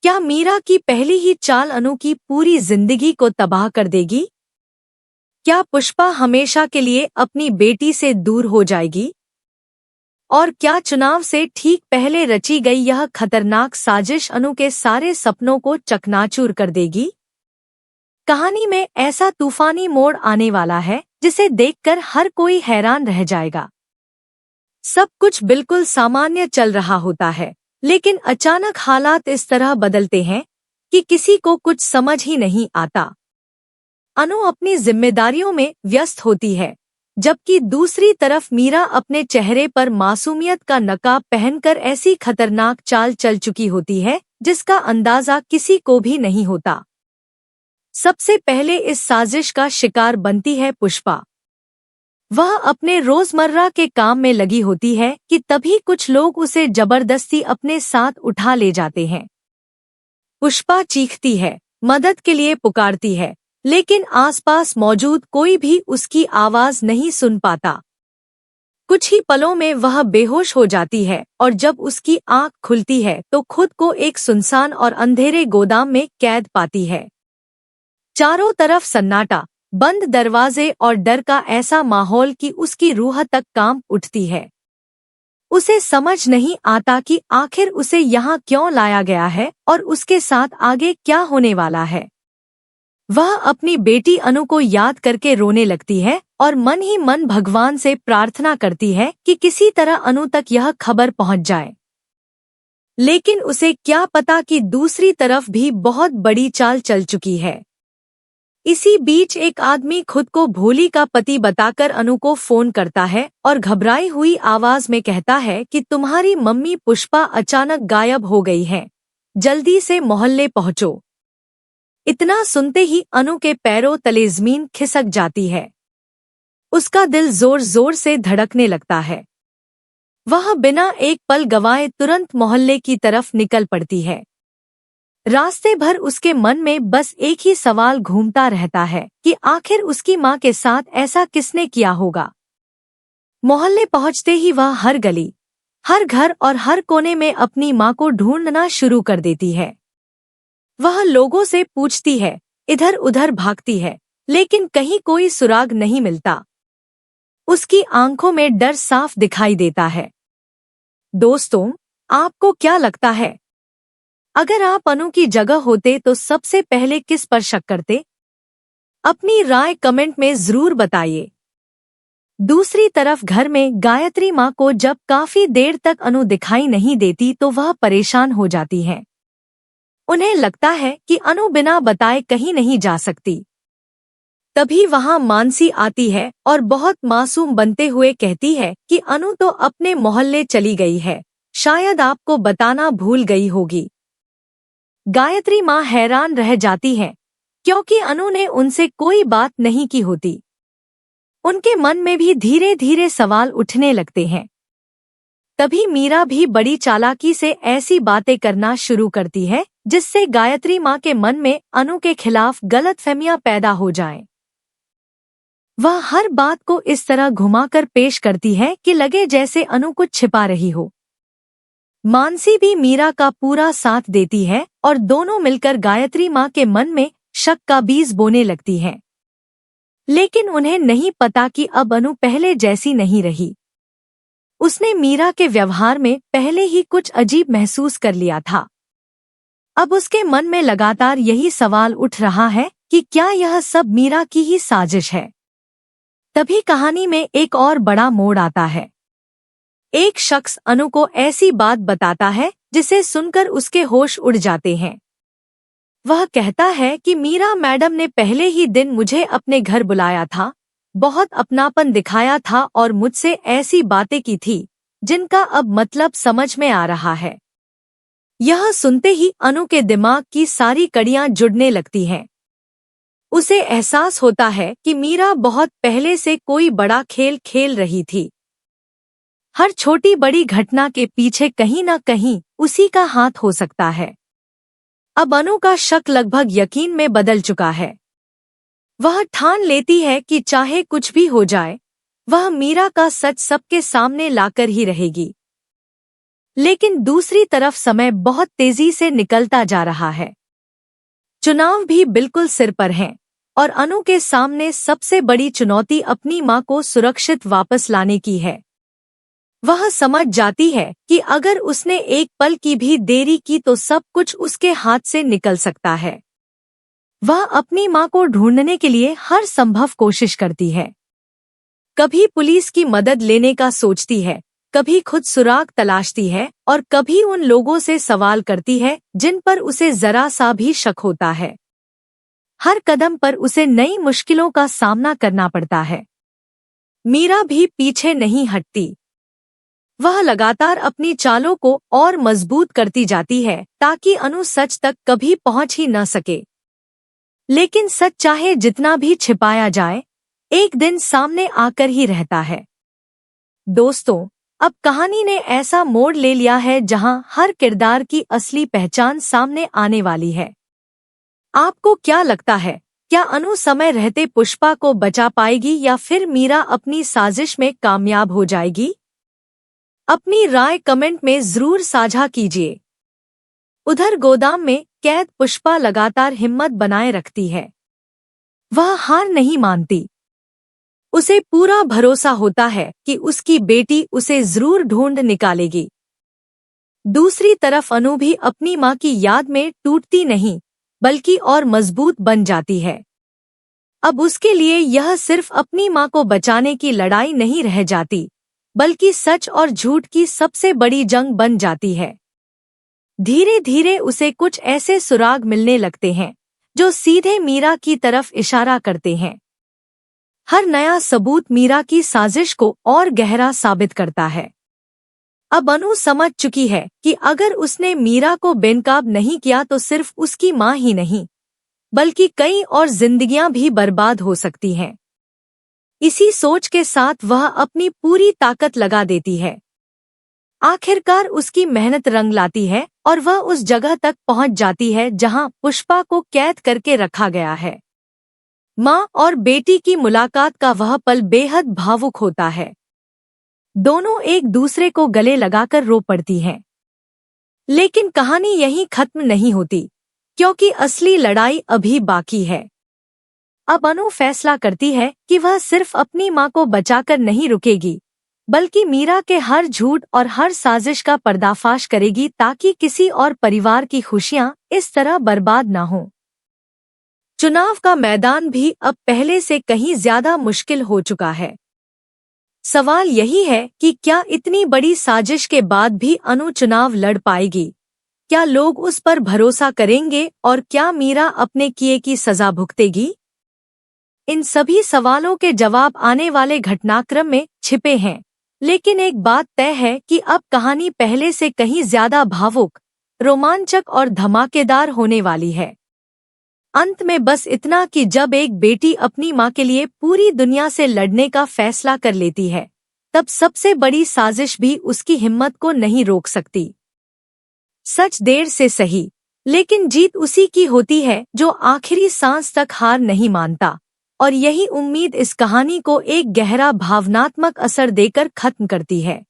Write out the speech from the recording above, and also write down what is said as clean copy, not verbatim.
क्या मीरा की पहली ही चाल अनु की पूरी जिंदगी को तबाह कर देगी? क्या पुष्पा हमेशा के लिए अपनी बेटी से दूर हो जाएगी? और क्या चुनाव से ठीक पहले रची गई यह खतरनाक साजिश अनु के सारे सपनों को चकनाचूर कर देगी? कहानी में ऐसा तूफानी मोड़ आने वाला है जिसे देखकर हर कोई हैरान रह जाएगा। सब कुछ बिल्कुल सामान्य चल रहा होता है, लेकिन अचानक हालात इस तरह बदलते हैं कि किसी को कुछ समझ ही नहीं आता। अनु अपनी जिम्मेदारियों में व्यस्त होती है, जबकि दूसरी तरफ मीरा अपने चेहरे पर मासूमियत का नकाब पहनकर ऐसी खतरनाक चाल चल चुकी होती है जिसका अंदाजा किसी को भी नहीं होता। सबसे पहले इस साजिश का शिकार बनती है पुष्पा। वह अपने रोजमर्रा के काम में लगी होती है कि तभी कुछ लोग उसे जबरदस्ती अपने साथ उठा ले जाते हैं। पुष्पा चीखती है, मदद के लिए पुकारती है, लेकिन आसपास मौजूद कोई भी उसकी आवाज नहीं सुन पाता। कुछ ही पलों में वह बेहोश हो जाती है और जब उसकी आंख खुलती है तो खुद को एक सुनसान और अंधेरे गोदाम में कैद पाती है। चारों तरफ सन्नाटा, बंद दरवाजे और डर का ऐसा माहौल कि उसकी रूह तक कांप उठती है। उसे समझ नहीं आता कि आखिर उसे यहाँ क्यों लाया गया है और उसके साथ आगे क्या होने वाला है। वह अपनी बेटी अनु को याद करके रोने लगती है और मन ही मन भगवान से प्रार्थना करती है कि किसी तरह अनु तक यह खबर पहुंच जाए। लेकिन उसे क्या पता कि दूसरी तरफ भी बहुत बड़ी चाल चल चुकी है। इसी बीच एक आदमी खुद को भोली का पति बताकर अनु को फोन करता है और घबराई हुई आवाज में कहता है कि तुम्हारी मम्मी पुष्पा अचानक गायब हो गई है, जल्दी से मोहल्ले पहुंचो। इतना सुनते ही अनु के पैरों तले जमीन खिसक जाती है। उसका दिल जोर जोर से धड़कने लगता है। वह बिना एक पल गंवाए तुरंत मोहल्ले की तरफ निकल पड़ती है। रास्ते भर उसके मन में बस एक ही सवाल घूमता रहता है कि आखिर उसकी माँ के साथ ऐसा किसने किया होगा। मोहल्ले पहुंचते ही वह हर गली, हर घर और हर कोने में अपनी माँ को ढूंढना शुरू कर देती है। वह लोगों से पूछती है, इधर उधर भागती है, लेकिन कहीं कोई सुराग नहीं मिलता। उसकी आंखों में डर साफ दिखाई देता है। दोस्तों, आपको क्या लगता है, अगर आप अनु की जगह होते तो सबसे पहले किस पर शक करते? अपनी राय कमेंट में जरूर बताइए। दूसरी तरफ घर में गायत्री माँ को जब काफी देर तक अनु दिखाई नहीं देती तो वह परेशान हो जाती हैं। उन्हें लगता है कि अनु बिना बताए कहीं नहीं जा सकती। तभी वहां मानसी आती है और बहुत मासूम बनते हुए कहती है कि अनु तो अपने मोहल्ले चली गई है, शायद आपको बताना भूल गई होगी। गायत्री माँ हैरान रह जाती हैं, क्योंकि अनु ने उनसे कोई बात नहीं की होती। उनके मन में भी धीरे धीरे सवाल उठने लगते हैं। तभी मीरा भी बड़ी चालाकी से ऐसी बातें करना शुरू करती है जिससे गायत्री माँ के मन में अनु के खिलाफ गलतफहमियां पैदा हो जाएं। वह हर बात को इस तरह घुमाकर पेश करती है कि लगे जैसे अनु कुछ छिपा रही हो। मानसी भी मीरा का पूरा साथ देती है और दोनों मिलकर गायत्री माँ के मन में शक का बीज बोने लगती हैं। लेकिन उन्हें नहीं पता कि अब अनु पहले जैसी नहीं रही। उसने मीरा के व्यवहार में पहले ही कुछ अजीब महसूस कर लिया था। अब उसके मन में लगातार यही सवाल उठ रहा है कि क्या यह सब मीरा की ही साजिश है। तभी कहानी में एक और बड़ा मोड़ आता है। एक शख्स अनु को ऐसी बात बताता है जिसे सुनकर उसके होश उड़ जाते हैं। वह कहता है कि मीरा मैडम ने पहले ही दिन मुझे अपने घर बुलाया था, बहुत अपनापन दिखाया था और मुझसे ऐसी बातें की थी जिनका अब मतलब समझ में आ रहा है। यह सुनते ही अनु के दिमाग की सारी कड़ियां जुड़ने लगती हैं। उसे एहसास होता है कि मीरा बहुत पहले से कोई बड़ा खेल खेल रही थी। हर छोटी बड़ी घटना के पीछे कहीं न कहीं उसी का हाथ हो सकता है। अब अनु का शक लगभग यकीन में बदल चुका है। वह ठान लेती है कि चाहे कुछ भी हो जाए, वह मीरा का सच सबके सामने लाकर ही रहेगी। लेकिन दूसरी तरफ समय बहुत तेजी से निकलता जा रहा है। चुनाव भी बिल्कुल सिर पर हैं और अनु के सामने सबसे बड़ी चुनौती अपनी मां को सुरक्षित वापस लाने की है। वह समझ जाती है कि अगर उसने एक पल की भी देरी की तो सब कुछ उसके हाथ से निकल सकता है। वह अपनी मां को ढूंढने के लिए हर संभव कोशिश करती है। कभी पुलिस की मदद लेने का सोचती है, कभी खुद सुराग तलाशती है और कभी उन लोगों से सवाल करती है जिन पर उसे जरा सा भी शक होता है। हर कदम पर उसे नई मुश्किलों का सामना करना पड़ता है। मीरा भी पीछे नहीं हटती। वह लगातार अपनी चालों को और मजबूत करती जाती है ताकि अनु सच तक कभी पहुंच ही न सके। लेकिन सच चाहे जितना भी छिपाया जाए, एक दिन सामने आकर ही रहता है। दोस्तों, अब कहानी ने ऐसा मोड़ ले लिया है जहां हर किरदार की असली पहचान सामने आने वाली है। आपको क्या लगता है, क्या अनु समय रहते पुष्पा को बचा पाएगी या फिर मीरा अपनी साजिश में कामयाब हो जाएगी? अपनी राय कमेंट में जरूर साझा कीजिए। उधर गोदाम में कैद पुष्पा लगातार हिम्मत बनाए रखती है। वह हार नहीं मानती। उसे पूरा भरोसा होता है कि उसकी बेटी उसे जरूर ढूंढ निकालेगी। दूसरी तरफ अनु भी अपनी मां की याद में टूटती नहीं, बल्कि और मजबूत बन जाती है। अब उसके लिए यह सिर्फ अपनी मां को बचाने की लड़ाई नहीं रह जाती, बल्कि सच और झूठ की सबसे बड़ी जंग बन जाती है। धीरे धीरे उसे कुछ ऐसे सुराग मिलने लगते हैं जो सीधे मीरा की तरफ इशारा करते हैं। हर नया सबूत मीरा की साजिश को और गहरा साबित करता है। अब अनु समझ चुकी है कि अगर उसने मीरा को बेनकाब नहीं किया तो सिर्फ उसकी मां ही नहीं, बल्कि कई और जिंदगियां भी बर्बाद हो सकती हैं। इसी सोच के साथ वह अपनी पूरी ताकत लगा देती है। आखिरकार उसकी मेहनत रंग लाती है और वह उस जगह तक पहुंच जाती है जहां पुष्पा को कैद करके रखा गया है। मां और बेटी की मुलाकात का वह पल बेहद भावुक होता है। दोनों एक दूसरे को गले लगाकर रो पड़ती हैं। लेकिन कहानी यहीं खत्म नहीं होती, क्योंकि असली लड़ाई अभी बाकी है। अब अनु फैसला करती है कि वह सिर्फ अपनी मां को बचाकर नहीं रुकेगी, बल्कि मीरा के हर झूठ और हर साजिश का पर्दाफाश करेगी ताकि किसी और परिवार की खुशियां इस तरह बर्बाद न हों। चुनाव का मैदान भी अब पहले से कहीं ज्यादा मुश्किल हो चुका है। सवाल यही है कि क्या इतनी बड़ी साजिश के बाद भी अनु चुनाव लड़ पाएगी? क्या लोग उस पर भरोसा करेंगे और क्या मीरा अपने किए की सजा भुगतेगी? इन सभी सवालों के जवाब आने वाले घटनाक्रम में छिपे हैं। लेकिन एक बात तय है कि अब कहानी पहले से कहीं ज्यादा भावुक, रोमांचक और धमाकेदार होने वाली है। अंत में बस इतना कि जब एक बेटी अपनी मां के लिए पूरी दुनिया से लड़ने का फैसला कर लेती है, तब सबसे बड़ी साजिश भी उसकी हिम्मत को नहीं रोक सकती। सच देर से सही, लेकिन जीत उसी की होती है जो आखिरी सांस तक हार नहीं मानता। और यही उम्मीद इस कहानी को एक गहरा भावनात्मक असर देकर खत्म करती है।